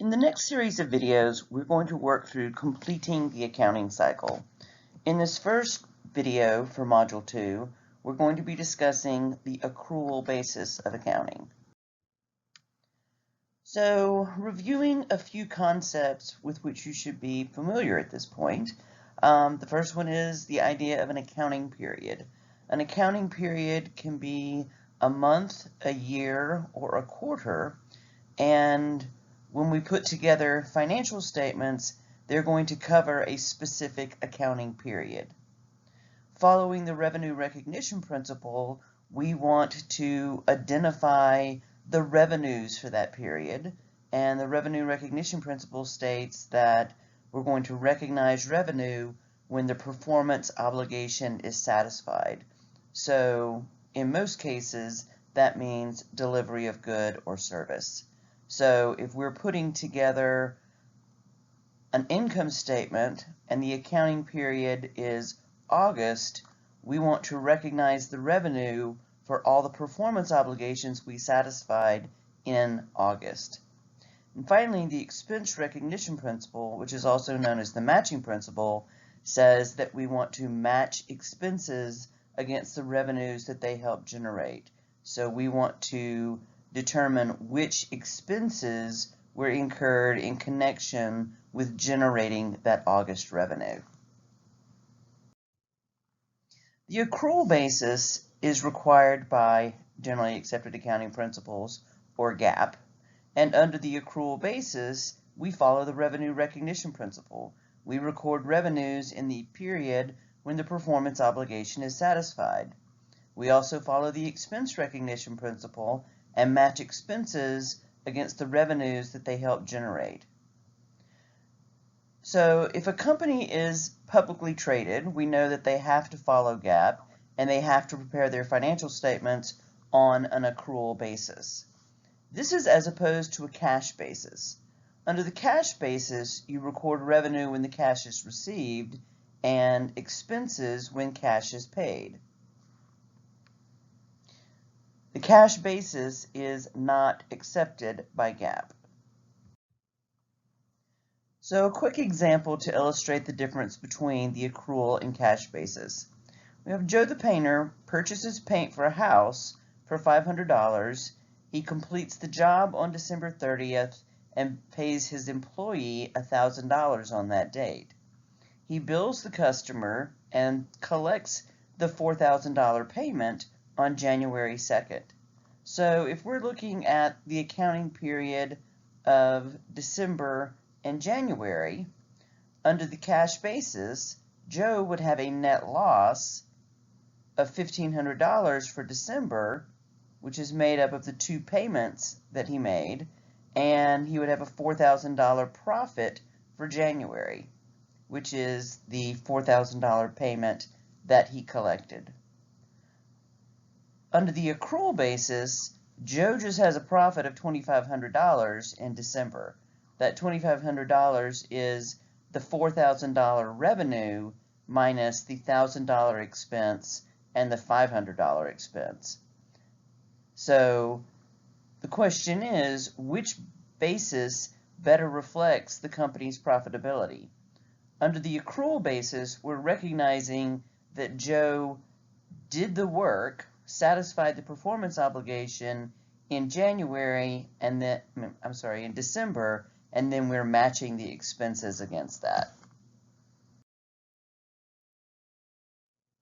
In the next series of videos, we're going to work through completing the accounting cycle. In this first video for Module 2, we're going to be discussing the accrual basis of accounting. So, reviewing a few concepts with which you should be familiar at this point. The first one is the idea of an accounting period. An accounting period can be a month, a year, or a quarter, and when we put together financial statements, they're going to cover a specific accounting period. Following the revenue recognition principle, we want to identify the revenues for that period, and the revenue recognition principle states that we're going to recognize revenue when the performance obligation is satisfied. So, in most cases, that means delivery of good or service. So if we're putting together an income statement and the accounting period is August, we want to recognize the revenue for all the performance obligations we satisfied in August. And finally, the expense recognition principle, which is also known as the matching principle, says that we want to match expenses against the revenues that they help generate. So we want to determine which expenses were incurred in connection with generating that August revenue. The accrual basis is required by generally accepted accounting principles, or GAAP, and under the accrual basis, we follow the revenue recognition principle. We record revenues in the period when the performance obligation is satisfied. We also follow the expense recognition principle and match expenses against the revenues that they help generate. So if a company is publicly traded, we know that they have to follow GAAP and they have to prepare their financial statements on an accrual basis. This is as opposed to a cash basis. Under the cash basis, you record revenue when the cash is received and expenses when cash is paid. The cash basis is not accepted by GAAP. So a quick example to illustrate the difference between the accrual and cash basis. We have Joe the painter purchases paint for a house for $500. He completes the job on December 30th and pays his employee $1,000 on that date. He bills the customer and collects the $4,000 payment on January 2nd. So if we're looking at the accounting period of December and January, under the cash basis, Joe would have a net loss of $1,500 for December, which is made up of the two payments that he made, and he would have a $4,000 profit for January, which is the $4,000 payment that he collected. Under the accrual basis, Joe just has a profit of $2,500 in December. That $2,500 is the $4,000 revenue minus the $1,000 expense and the $500 expense. So the question is, which basis better reflects the company's profitability? Under the accrual basis, we're recognizing that Joe did the work, satisfied the performance obligation in January and then, in December, and then we're matching the expenses against that.